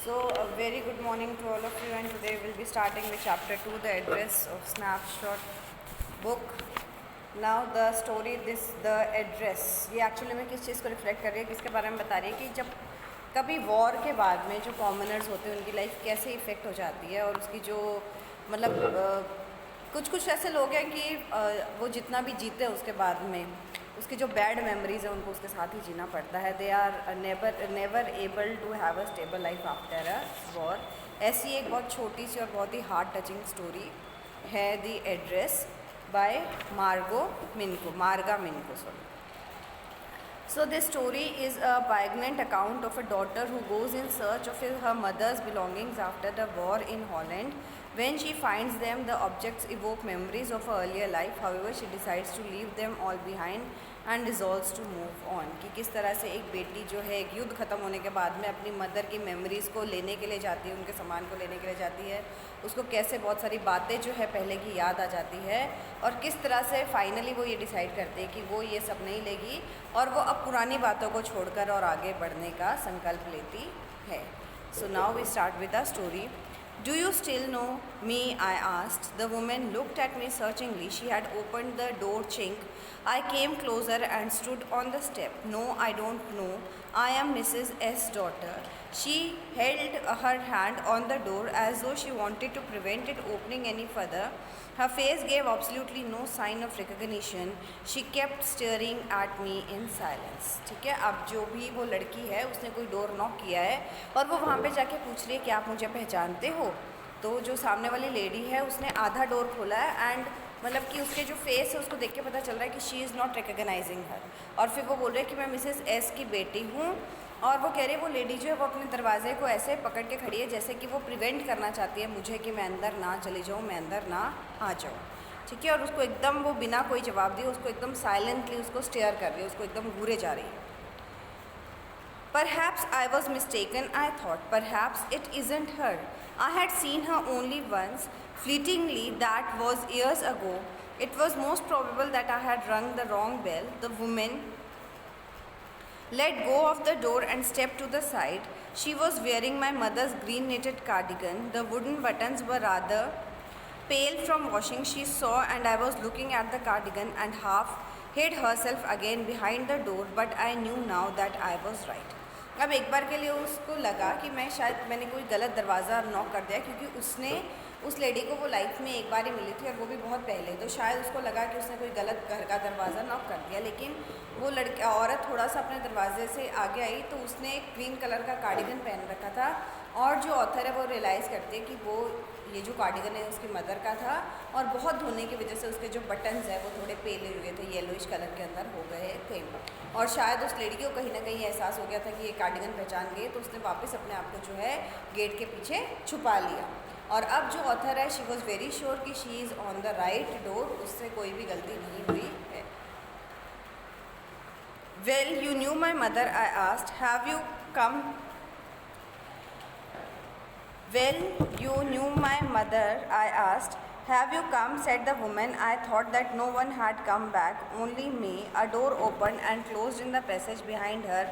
So, a very good morning to all of you, and today we'll be starting with chapter 2, the address of snapshot book. Now, the story, the address, ये actually में किस चीज़ को reflect कर रही है, किसके बारे में बता रही है कि जब कभी वॉर के बाद में जो कॉमनर्स होते हैं उनकी लाइफ कैसे इफ़ेक्ट हो जाती है, और उसकी जो मतलब कुछ कुछ ऐसे लोग हैं कि वो जितना भी जीते हैं उसके बाद में उसकी जो बैड मेमोरीज है उनको उसके साथ ही जीना पड़ता है. They are never able to have a stable life after a war. ऐसी एक बहुत छोटी सी और बहुत ही हार्ट टचिंग स्टोरी है the address by Marga Minco. So this story is a poignant account of a daughter who goes in search of her mother's belongings after the war in Holland. When she finds them, the objects evoke memories of her earlier life. However, she decides to leave them all behind and resolves to move on. कि किस तरह से एक बेटी जो है एक युद्ध ख़त्म होने के बाद में अपनी मदर की मेमोरीज़ को लेने के लिए जाती है, उनके सामान को लेने के लिए जाती है, उसको कैसे बहुत सारी बातें जो है पहले की याद आ जाती है, और किस तरह से फाइनली वो ये डिसाइड करती है कि वो ये सब नहीं लेगी और वो अब पुरानी बातों को छोड़कर और आगे बढ़ने का संकल्प लेती है. So now we start with the story. Do you still know me? I asked. The woman looked at me searchingly. She had opened the door chink. I came closer and stood on the step. No, I don't know. I am Mrs. S. daughter. She held her hand on the door as though she wanted to prevent it opening any further. Her face gave absolutely no sign of recognition. She kept staring at me in silence. ठीक है, अब जो भी वो लड़की है उसने कोई डोर नॉक किया है और वो वहाँ पे जाके पूछ रही है कि आप मुझे पहचानते हो. तो जो सामने वाली लेडी है उसने आधा डोर खोला है एंड मतलब कि उसके जो फेस है उसको देख के पता चल रहा है कि शी इज़ नॉट रिकग्नाइजिंग हर. और फिर वो बोल रही है कि मैं मिसेस एस की बेटी हूँ. और वो कह रही है, वो लेडी जो है वो अपने दरवाजे को ऐसे पकड़ के खड़ी है जैसे कि वो प्रिवेंट करना चाहती है मुझे कि मैं अंदर ना चली जाऊँ, मैं अंदर ना आ जाऊँ. ठीक है, और उसको एकदम वो बिना कोई जवाब दिए उसको एकदम साइलेंटली उसको स्टेयर कर रही है, उसको एकदम घूरे जा रही है. Perhaps I was mistaken, I thought. Perhaps it isn't her. I had seen her only once, fleetingly, that was years ago. It was most probable that I had rung the wrong bell. The woman let go of the door and stepped to the side. She was wearing my mother's green knitted cardigan. The wooden buttons were rather pale from washing, she saw, and I was looking at the cardigan and half hid herself again behind the door, but I knew now that I was right. अब एक बार के लिए उसको लगा कि मैंने कोई गलत दरवाज़ा नॉक कर दिया, क्योंकि उसने उस लेडी को वो लाइफ में एक बार ही मिली थी और वो भी बहुत पहले. तो शायद उसको लगा कि उसने कोई गलत घर का दरवाज़ा नॉक कर दिया. लेकिन वो औरत थोड़ा सा अपने दरवाजे से आगे आई तो उसने एक ग्रीन कलर का कार्डिगन पहन रखा था. और जो ऑथर है वो रियलाइज़ करते हैं कि वो ये जो कार्डिगन है उसकी मदर का था, और बहुत धोने की वजह से उसके जो बटन्स हैं वो थोड़े पेले हुए थे, येलोइश कलर के अंदर हो गए थे. और शायद उस लेडी को कहीं ना कहीं एहसास हो गया था कि ये कार्डिगन पहचान गई, तो उसने वापस अपने आप को जो है गेट के पीछे छुपा लिया. और अब जो ऑथर है शी वॉज वेरी श्योर कि she is on the right door, उससे कोई भी गलती नहीं हुई है. Well you knew my mother, I asked. Have you come? Well, you knew my mother, I asked. Have you come? Said the woman. I thought that no one had come back, only me. A door opened and closed in the passage behind her.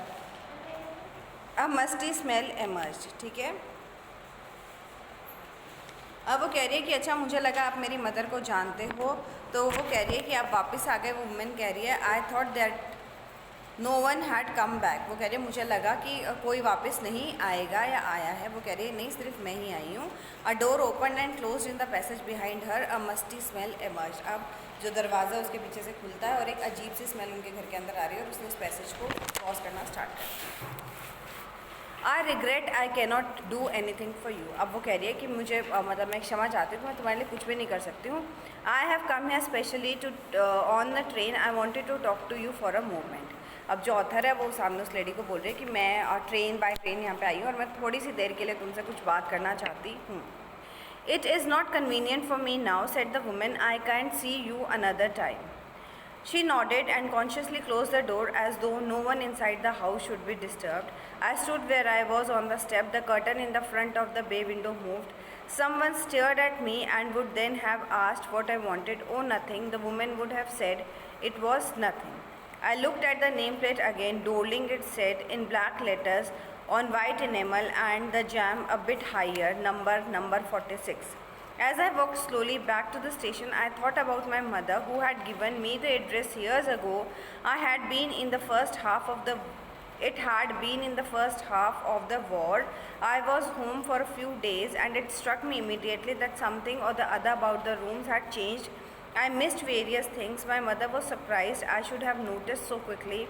A musty smell emerged. ठीक है, अब वो कह रही है कि अच्छा मुझे लगा आप मेरी मदर को जानते हो. तो वो कह रही है कि आप वापस आ गए. वो वुमेन कह रही है I thought that no one had come back. वो कह रही है मुझे लगा कि कोई वापस नहीं आएगा या आया है. वो कह रही है नहीं, सिर्फ मैं ही आई हूँ. अ door open and close in the passage behind her. A musty smell emerge. अब जो दरवाज़ा उसके पीछे से खुलता है और एक अजीब सी स्मेल उनके घर के अंदर आ रही है और उसने उस पैसेज को क्रॉस करना स्टार्ट कर दिया. I regret I cannot do anything for you. अब वो कह रही है कि मुझे मतलब मैं क्षमा चाहती हूँ, मैं तुम्हारे लिए कुछ भी नहीं कर सकती हूँ. I have come here specially to on the train. I wanted to talk to you for a moment. अब जो ऑथर है वो सामने उस लेडी को बोल रही है कि मैं बाय ट्रेन यहाँ पे आई हूँ और मैं थोड़ी सी देर के लिए तुमसे कुछ बात करना चाहती हूँ. It is not convenient for me now, said the women. I can't C you another time. She nodded and consciously closed the door as though no one inside the house should be disturbed. I stood where I was on the step. The curtain in the front of the bay window moved. Someone stared at me and would then have asked what I wanted. Oh, nothing. The woman would have said it was nothing. I looked at the nameplate again. Dorling, it said in black letters. on white enamel and the jam a bit higher, number 46. As I walked slowly back to the station, I thought about my mother who had given me the address years ago. I had been in the first half of the It had been in the first half of the war. I was home for a few days and it struck me immediately that something or the other about the rooms had changed. I missed various things. My mother was surprised I should have noticed so quickly.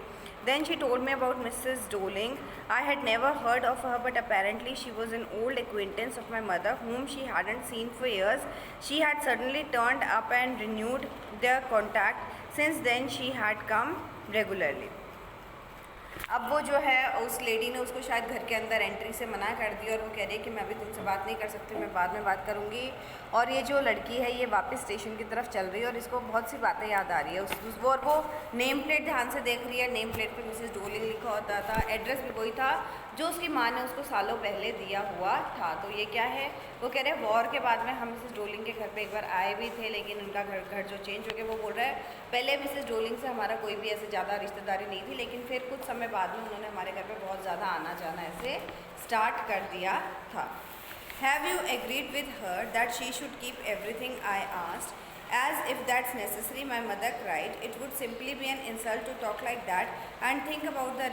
Then she told me about Mrs. Doling. I had never heard of her, but apparently she was an old acquaintance of my mother whom she hadn't seen for years. She had suddenly turned up and renewed their contact. Since then she had come regularly. अब वो जो है उस lady ने उसको शायद घर के अंदर एंट्री से मना कर दिया और वो कह रही है कि मैं अभी तुमसे बात नहीं कर सकती, मैं बाद में बात करूँगी। और ये जो लड़की है ये वापस स्टेशन की तरफ चल रही है और इसको बहुत सी बातें याद आ रही है और वो नेम प्लेट ध्यान से देख रही है। नेम प्लेट पे मिसेस डोलिंग लिखा होता था, एड्रेस भी वही था जो उसकी माँ ने उसको सालों पहले दिया हुआ था। तो ये क्या है, वो कह रहे हैं वॉर के बाद में हम मिसेस डोलिंग के घर पे एक बार आए भी थे, लेकिन उनका घर जो चेंज हो गया। वो बोल रहा है पहले मिसेस डोलिंग से हमारा कोई भी ऐसे ज़्यादा रिश्तेदारी नहीं थी, लेकिन फिर कुछ समय बाद में उन्होंने हमारे घर पे बहुत ज़्यादा आना जाना ऐसे स्टार्ट कर दिया था। Have you agreed with her that she should keep everything I asked? As if that's necessary, my mother cried. It would simply be an insult to talk like that and think about the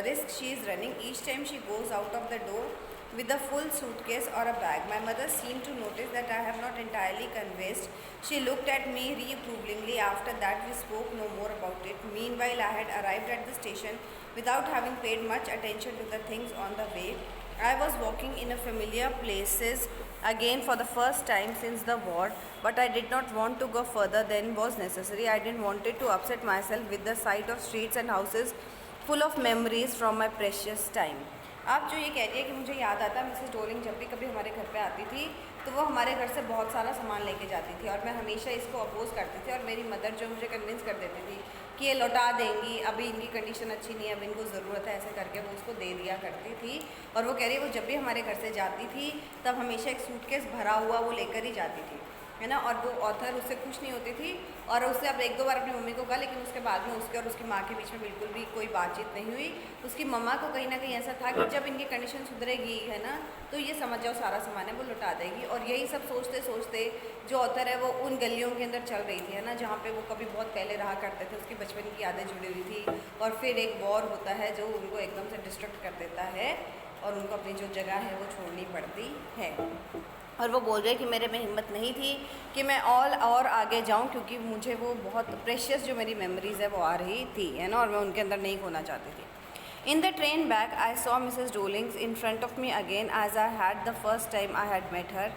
risk she is running each time she goes out of the door with a full suitcase or a bag. My mother seemed to notice that I have not entirely convinced. She looked at me reprovingly. After that, we spoke no more about it. Meanwhile, I had arrived at the station without having paid much attention to the things on the way. I was walking in a familiar places again for the first time since the war, but I did not want to go further than was necessary. I didn't want to upset myself with the sight of streets and houses full of memories from my precious time. अब जो ये कह रही है कि मुझे याद आता है मिसेस डोलिंग जब भी कभी हमारे घर पे आती थी तो वो हमारे घर से बहुत सारा सामान लेके जाती थी और मैं हमेशा इसको अपोज करती थी और मेरी मदर जो मुझे कन्विंस कर देती थी कि ये लौटा देंगी, अभी इनकी कंडीशन अच्छी नहीं है, अब इनको ज़रूरत है, ऐसे करके वो उसको दे दिया करती थी। और वो कह रही है वो जब भी हमारे घर से जाती थी तब हमेशा एक सूटकेस भरा हुआ वो लेकर ही जाती थी, है ना। और वो ऑथर उससे खुश नहीं होती थी और उसने अब एक दो बार अपनी मम्मी को कहा, लेकिन उसके बाद में उसके और उसकी माँ के बीच में बिल्कुल भी कोई बातचीत नहीं हुई। उसकी मम्मा को कहीं ना कहीं ऐसा था कि जब इनकी कंडीशन सुधरेगी, है ना, तो ये समझ जाओ सारा सामान है वो लौटा देगी। और यही सब सोचते सोचते जो ऑथर है वो उन गलियों के अंदर चल रही थी, है ना, जहाँ पे वो कभी बहुत पहले रहा करते थे, उसकी बचपन की यादें जुड़ी हुई थी। और फिर एक वॉर होता है जो उनको एकदम से डिस्ट्रैक्ट कर देता है और उनको अपनी जो जगह है वो छोड़नी पड़ती है। और वो बोल रहे कि मेरे में हिम्मत नहीं थी कि मैं और आगे जाऊं, क्योंकि मुझे वो बहुत प्रेशियस जो मेरी मेमोरीज़ है वो आ रही थी, है ना, और मैं उनके अंदर नहीं खोना चाहती थी। In the train back, I saw Mrs. Dolings in front of me again as I had the first time I had met her.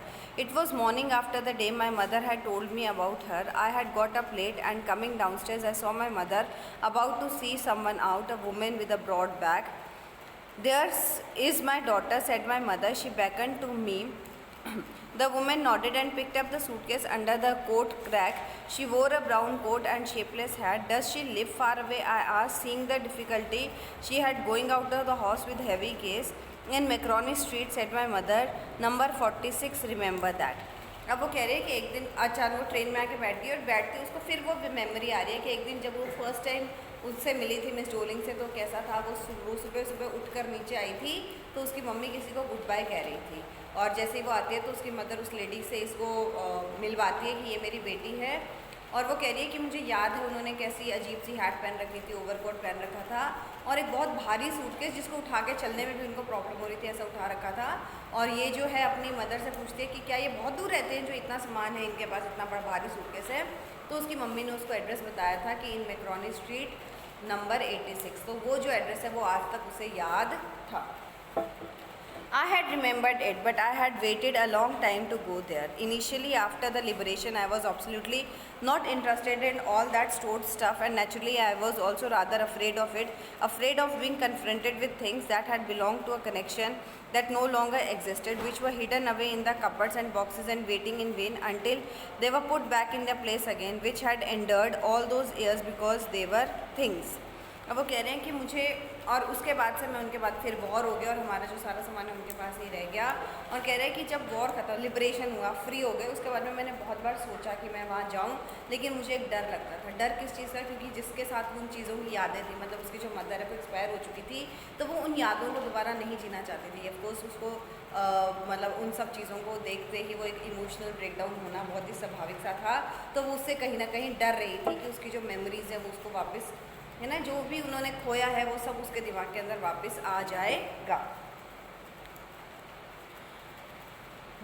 It was morning after the day my mother had told me about her. I had got up late and coming downstairs I saw my mother about to see someone out, a woman with a broad back. There is my daughter, said my mother. She beckoned to me. The woman nodded and picked up the suitcase under the coat rack. She wore a brown coat and shapeless hat. Does she live far away? I asked, seeing the difficulty she had going out of the house with heavy case. In Macroni Street, said my mother. Number 46, remember that. अब वो कह रही है कि एक दिन अचानक वो ट्रेन में आके बैठ गई और बैठती उसको फिर वो मेमोरी आ रही है कि एक दिन जब वो फर्स्ट टाइम उससे मिली थी मिस डोलिंग से, तो कैसा था वो सुबह सुबह उठकर नीचे आई थी तो उसकी मम्मी किसी को गुड बाय कह रही थी। और जैसे ही वो आती है तो उसकी मदर उस लेडी से इसको मिलवाती है कि ये मेरी बेटी है। और वो कह रही है कि मुझे याद है उन्होंने कैसी अजीब सी हैट पहन रखी थी, ओवरकोट पहन रखा था और एक बहुत भारी सूटकेस जिसको उठा के चलने में भी उनको प्रॉब्लम हो रही थी, ऐसा उठा रखा था। और ये जो है अपनी मदर से पूछती है कि क्या ये बहुत दूर रहते हैं जो इतना सामान है इनके पास, इतना बड़ा भारी सूटकेस है। तो उसकी मम्मी ने उसको एड्रेस बताया था कि इन मैक्रोनी स्ट्रीट नंबर 86। तो वो जो एड्रेस है वो आज तक उसे याद था। I had remembered it, but I had waited a long time to go there. Initially, after the liberation, I was absolutely not interested in all that stored stuff, and naturally, I was also rather afraid of it, afraid of being confronted with things that had belonged to a connection that no longer existed, which were hidden away in the cupboards and boxes and waiting in vain until they were put back in their place again, which had endured all those years because they were things. अब वो कह रहे हैं कि मुझे और उसके बाद से मैं उनके बाद फिर वॉर हो गया और हमारा जो सारा सामान है उनके पास ही रह गया। और कह रहे हैं कि जब वॉर ख़त्म, लिबरेशन हुआ, फ्री हो गए, उसके बाद में मैंने बहुत बार सोचा कि मैं वहाँ जाऊँ, लेकिन मुझे एक डर लगता था। डर किस चीज़ का? क्योंकि जिसके साथ उन चीज़ों की यादें थी, मतलब उसकी जो मदर है वो एक्सपायर हो चुकी थी, तो वो उन यादों को दोबारा नहीं जीना चाहती थी। ऑफकोर्स उसको मतलब उन सब चीज़ों को देखते ही वो एक इमोशनल ब्रेकडाउन होना बहुत ही स्वाभाविक सा था। तो वो उससे कहीं ना कहीं डर रही थी कि उसकी जो मेमोरीज़ है वो उसको वापस, है ना, जो भी उन्होंने खोया है वो सब उसके दिमाग के अंदर वापस आ जाएगा।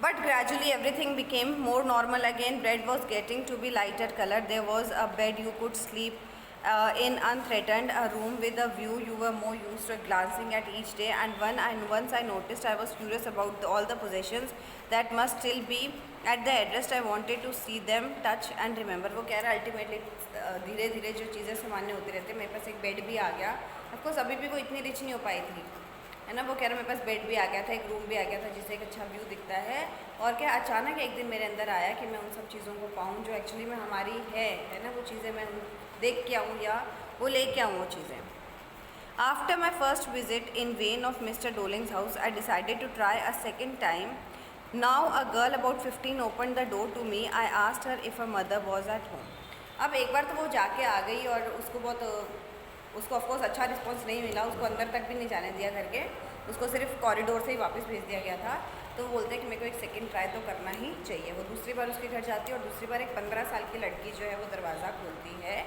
But gradually everything became more normal again. Bread was getting to be lighter color. There was a bed you could sleep in unthreatened, a room with a view you were more used to glancing at each day. And once I noticed, I was curious about all the possessions that must still be at the address. I wanted to see them, touch and remember. वो कह रहा है ultimately धीरे धीरे जो चीज़ें सामान्य होती रहती है। मेरे पास एक बेड भी आ गया। ऑफकोर्स अभी भी वो इतनी रिच नहीं हो पाई थी, है ना। वो कह रहा मेरे पास बेड भी आ गया था, एक रूम भी आ गया था जिससे एक अच्छा व्यू दिखता है। और क्या अचानक एक दिन मेरे अंदर आया कि मैं उन सब चीज़ों को पाऊँ जो एक्चुअली में हमारी है ना, वो चीज़ें मैं देख के आऊँ या वो ले के आऊँ वो चीज़ें। After my first visit in one of Mr Dollings house, I decided to try a second time. Now a girl about 15 open the door to me. I asked her if a mother was at home. अब एक बार तो वो जाके आ गई और उसको of course अच्छा response नहीं मिला, उसको अंदर तक भी नहीं जाने दिया करके, उसको सिर्फ कॉरिडोर से ही वापस भेज दिया गया था। तो वो बोलते हैं कि मेरे को एक सेकंड ट्राई तो करना ही चाहिए। वो दूसरी बार उसके घर जाती है और दूसरी बार एक 15 साल की लड़की जो है वो दरवाज़ा खोलती है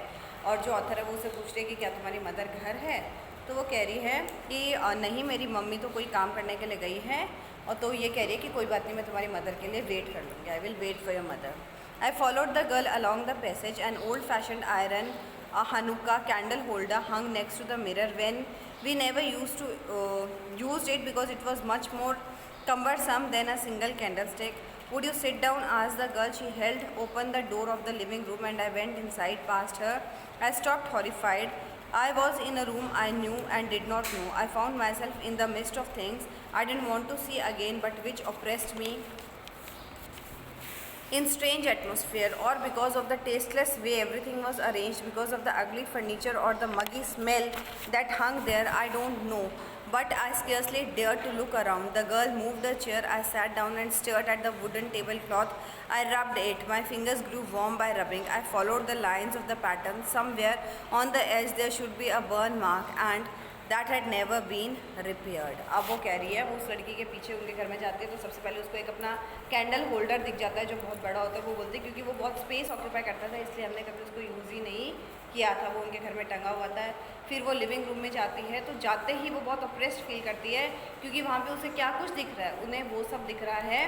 और जो ऑथर है वो उसे पूछती है कि क्या तुम्हारी मदर घर है। तो वो कह रही है कि नहीं, मेरी मम्मी तो कोई काम करने के लिए गई है। और तो ये कह रही है कि कोई बात नहीं, मैं तुम्हारी मदर के लिए वेट कर लूँगी, I will wait for your mother. I followed the girl along the passage. An old-fashioned iron Hanukkah candle holder hung next to the mirror. When we never used it because it was much more cumbersome than a single candlestick. Would you sit down? asked the girl. She held open the door of the living room and I went inside past her. I stopped horrified. I was in a room I knew and did not know. I found myself in the midst of things I didn't want to see again, but which oppressed me in strange atmosphere, or because of the tasteless way everything was arranged, because of the ugly furniture or the muggy smell that hung there, I don't know. But I scarcely dared to look around. The girl moved the chair. I sat down and stared at the wooden tablecloth. I rubbed it. My fingers grew warm by rubbing. I followed the lines of the pattern. Somewhere on the edge there should be a burn mark, and that had never been repaired. अब वो कह रही है, वो उस लड़की के पीछे उनके घर में जाती है तो सबसे पहले उसको एक अपना कैंडल होल्डर दिख जाता है जो बहुत बड़ा होता है. वो बोलती है क्योंकि वो बहुत स्पेस ऑक्यूपाई करता था इसलिए हमने कभी उसको यूज़ ही नहीं किया था, वो उनके घर में टंगा हुआ था. फिर वो लिविंग रूम में जाती है तो जाते ही वो बहुत अप्रेस्ड फील करती है क्योंकि वहाँ पे उसे क्या कुछ दिख रहा है, उन्हें वो सब दिख रहा है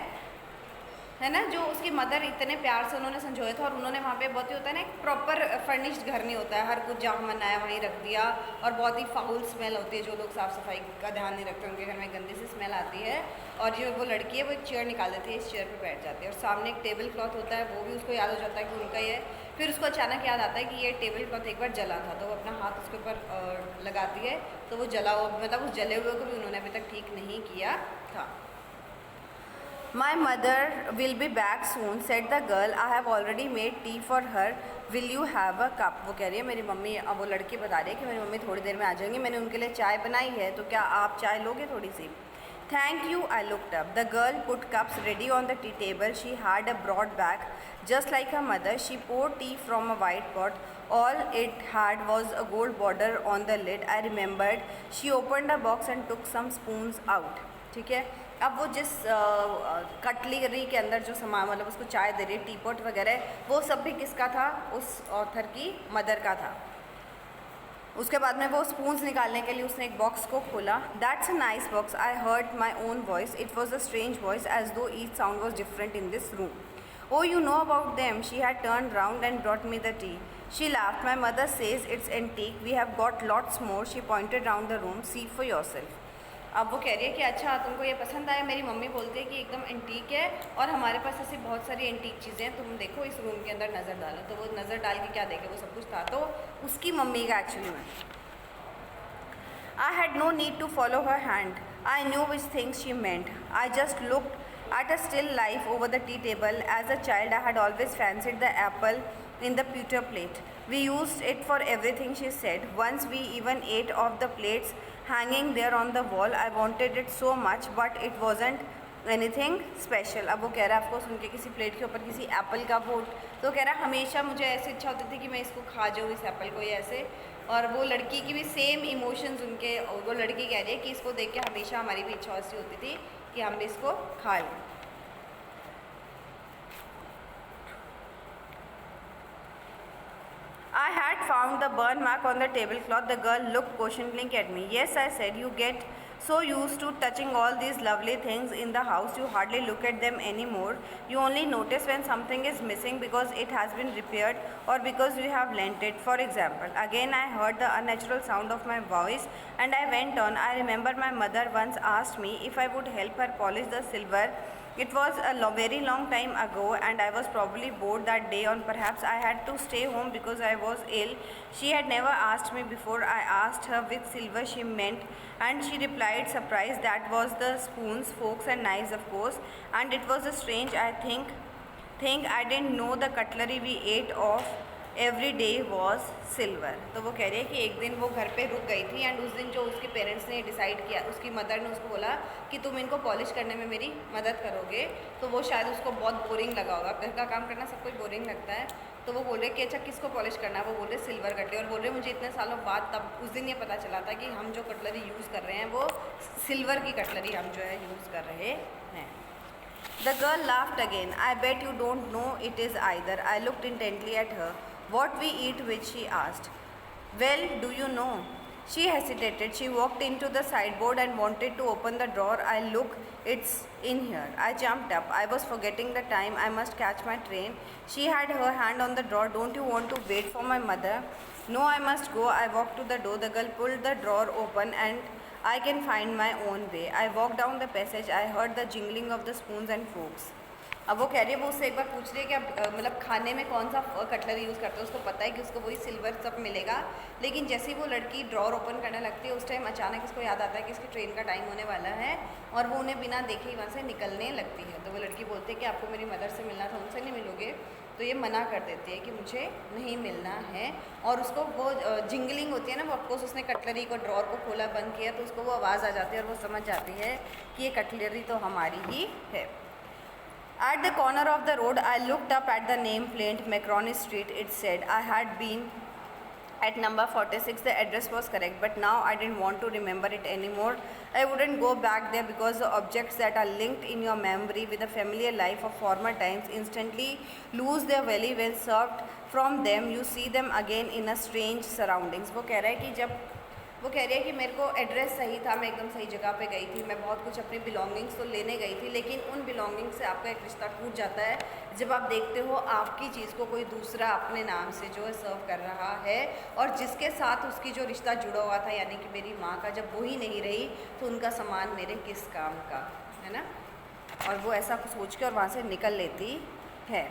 ना, जो उसकी मदर इतने प्यार से उन्होंने संजोया था. और उन्होंने वहाँ पे बहुत ही होता है ना, एक प्रॉपर फर्निश्ड घर नहीं होता है, हर कुछ जहाँ मनाया वहीं रख दिया. और बहुत ही फाउल स्मेल होती है, जो लोग साफ़ सफाई का ध्यान नहीं रखते उनके घर में गंदी सी स्मेल आती है. और जो वो लड़की है वो एक चेयर निकाल देती है, इस चेयर पर बैठ जाती है और सामने एक टेबल क्लॉथ होता है, वो भी उसको याद हो जाता है कि उनका ही है. फिर उसको अचानक याद आता है कि ये टेबल क्लॉथ एक बार जला था, तो वो अपना हाथ उसके ऊपर लगाती है तो वो जला हुआ, मतलब उस जले हुए को भी उन्होंने अभी तक ठीक नहीं किया था. My mother will be back soon, said the girl. I have already made tea for her. Will you have a cup? वो कह रही है मेरी मम्मी, अब वो लड़की बता रही है कि मेरी मम्मी थोड़ी देर में आ जाएंगी, मैंने उनके लिए चाय बनाई है, तो क्या आप चाय लोगे थोड़ी सी? Thank you. I looked up. The girl put cups ready on the tea table. She had a broad back, just like her mother. She poured tea from a white pot. All it had was a gold border on the lid. I remembered. She opened a box and took some spoons out. ठीक है. अब वो जिस cutlery के अंदर जो सामान, मतलब उसको चाय दे रही है, टी पॉट वगैरह, वो सब भी किसका था? उस ऑथर की मदर का था. उसके बाद में वो स्पून्स निकालने के लिए उसने एक बॉक्स को खोला. That's a nice box. I heard my own voice. It was a strange voice as though each sound was different in this room. Oh, you know about them. She had turned round and brought me the tea. She laughed. My mother says it's antique. We have got lots more. She pointed round the room. See for yourself. अब वो कह रही है कि अच्छा तुमको ये पसंद आया. मेरी मम्मी बोलती है कि एकदम एंटीक है और हमारे पास ऐसी बहुत सारी एंटीक चीज़ें हैं, तुम देखो इस रूम के अंदर नज़र डालो. तो वो नज़र डाल के क्या देखे, वो सब कुछ था तो उसकी मम्मी का एक्चुअली में. I had no need to follow her hand. I knew which things she meant. I just looked at a still life over the tea table. As a child, I had always fancied the apple in the pewter plate. We used it for everything, she said. Once we even ate off the plates hanging there on the wall. I wanted it so much, but it wasn't anything special. अब वो कह रहा है आपको सुन के किसी plate के ऊपर किसी एप्पल का वो, तो कह रहा है हमेशा मुझे ऐसी इच्छा होती थी कि मैं इसको खा जाऊँ इस एप्पल को या ऐसे। और वो लड़की की भी सेम इमोशंस उनके, वो लड़की कह रही है कि इसको देख के हमेशा हमारी भी इच्छा ऐसी होती थी कि हम भी इसको खा लें। I had found the burn mark on the tablecloth. The girl looked questioningly at me. Yes, I said, you get so used to touching all these lovely things in the house, you hardly look at them anymore. You only notice when something is missing because it has been repaired or because you have lent it. For example, again I heard the unnatural sound of my voice and I went on. I remember my mother once asked me if I would help her polish the silver. It was a very long time ago and I was probably bored that day, or perhaps I had to stay home because I was ill. She had never asked me before. I asked her which silver she meant and she replied surprised that was the spoons, forks and knives of course, and it was a strange I think I didn't know the cutlery we ate of every day was silver. तो वो कह रही है कि एक दिन वो घर पे रुक गई थी एंड उस दिन जो उसके पेरेंट्स ने डिसाइड किया, उसकी मदर ने उसको बोला कि तुम इनको पॉलिश करने में मेरी मदद करोगे, तो वो शायद उसको बहुत बोरिंग लगा होगा। घर का काम करना सबको बोरिंग लगता है, तो वो बोल रहे कि अच्छा किसको पॉलिश करना है, वो बोल रहे सिल्वर कटलरी, और बोल रहे मुझे इतने सालों बाद तब उस दिन ये पता चला था कि हम जो कटलरी यूज़ कर रहे हैं वो सिल्वर की कटलरी हम जो है यूज़ कर रहे हैं। The girl laughed again. I bet you don't know it is either. I looked intently at her. What we eat which, she asked. Well, do you know? She hesitated. She walked into the sideboard and wanted to open the drawer. I look, it's in here. I jumped up. I was forgetting the time. I must catch my train. She had her hand on the drawer. Don't you want to wait for my mother? No, I must go. I walked to the door. The girl pulled the drawer open and I can find my own way. I walked down the passage. I heard the jingling of the spoons and forks. अब वो कह रही है, वो उससे एक बार पूछ रही है कि अब मतलब खाने में कौन सा कटलरी यूज़ करते हो, उसको पता है कि उसको वही सिल्वर सब मिलेगा, लेकिन जैसे ही वो लड़की ड्रॉर ओपन करने लगती है उस टाइम अचानक उसको याद आता है कि इसकी ट्रेन का टाइम होने वाला है और वो उन्हें बिना देखे ही वहाँ से निकलने लगती है। तो वो लड़की बोलती है कि आपको मेरी मदर से मिलना था, उनसे नहीं मिलोगे, तो ये मना कर देती है कि मुझे नहीं मिलना है। और उसको वो जिंगलिंग होती है ना, वो ऑफकोर्स उसने कटलरी को ड्रॉर को खोला बंद किया तो उसको वो आवाज़ आ जाती है और वो समझ जाती है कि ये कटलरी तो हमारी ही है। At the corner of the road, I looked up at the name plate, Macroni Street. It said I had been at number 46. The address was correct, but now I didn't want to remember it anymore. I wouldn't go back there because the objects that are linked in your memory with the familiar life of former times instantly lose their value when served from them. You see them again in a strange surroundings. वो कह रहा है कि जब वो कह रही है कि मेरे को एड्रेस सही था, मैं एकदम सही जगह पे गई थी, मैं बहुत कुछ अपनी बिलोंगिंग्स तो लेने गई थी, लेकिन उन बिलोंगिंग्स से आपका एक रिश्ता टूट जाता है जब आप देखते हो आपकी चीज़ को कोई दूसरा अपने नाम से जो है सर्व कर रहा है, और जिसके साथ उसकी जो रिश्ता जुड़ा हुआ था यानी कि मेरी माँ का, जब वही नहीं रही तो उनका सामान मेरे किस काम का, है ना। और वो ऐसा सोच के और वहाँ से निकल लेती है।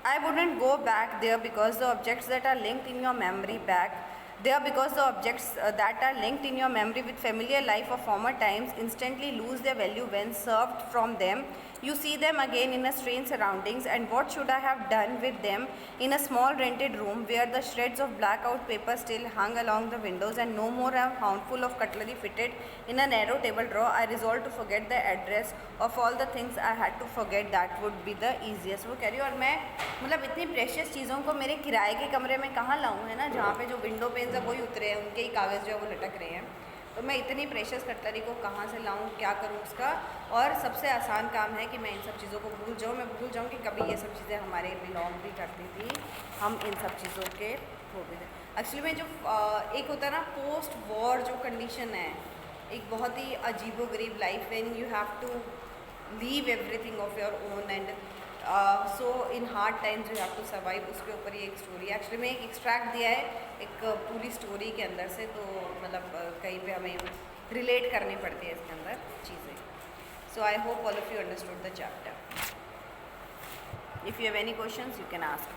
I wouldn't go back there because the objects that are linked in your memory that are linked in your memory with familiar life of former times instantly lose their value when served from them. You see them again in a strange surroundings, and what should I have done with them in a small rented room where the shreds of blackout paper still hung along the windows and no more a handful of cutlery fitted in a narrow table drawer? I resolved to forget the address of all the things I had to forget. That would be the easiest. वो कह रही है, और मैं मतलब इतनी precious चीज़ों को मेरे किराए के कमरे में कहाँ लाऊँ, है ना, जहाँ पे जो विंडो पेन्स है वही उतरे हैं, उनके ही कागज़ जो है वो लटक रहे हैं, तो मैं इतनी प्रेशियस कटलरी को कहाँ से लाऊँ, क्या करूँ उसका। और सबसे आसान काम है कि मैं इन सब चीज़ों को भूल जाऊँ, मैं भूल जाऊँ कि कभी ये सब चीज़ें हमारे बिलोंग भी करती थी, हम इन सब चीज़ों के हो भी थे। एक्चुअली में जो एक होता है ना पोस्ट वॉर जो कंडीशन है, एक बहुत ही अजीबोगरीब life when you have to leave everything of your own and so in hard times you have to survive, उसके ऊपर ये एक स्टोरी एक्चुअली में एक एक्सट्रैक्ट दिया है एक पूरी स्टोरी के अंदर से, तो मतलब कहीं पे हमें रिलेट करनी पड़ती है इसके अंदर चीज़ें। So I hope all of you understood the chapter. If you have any questions you can ask.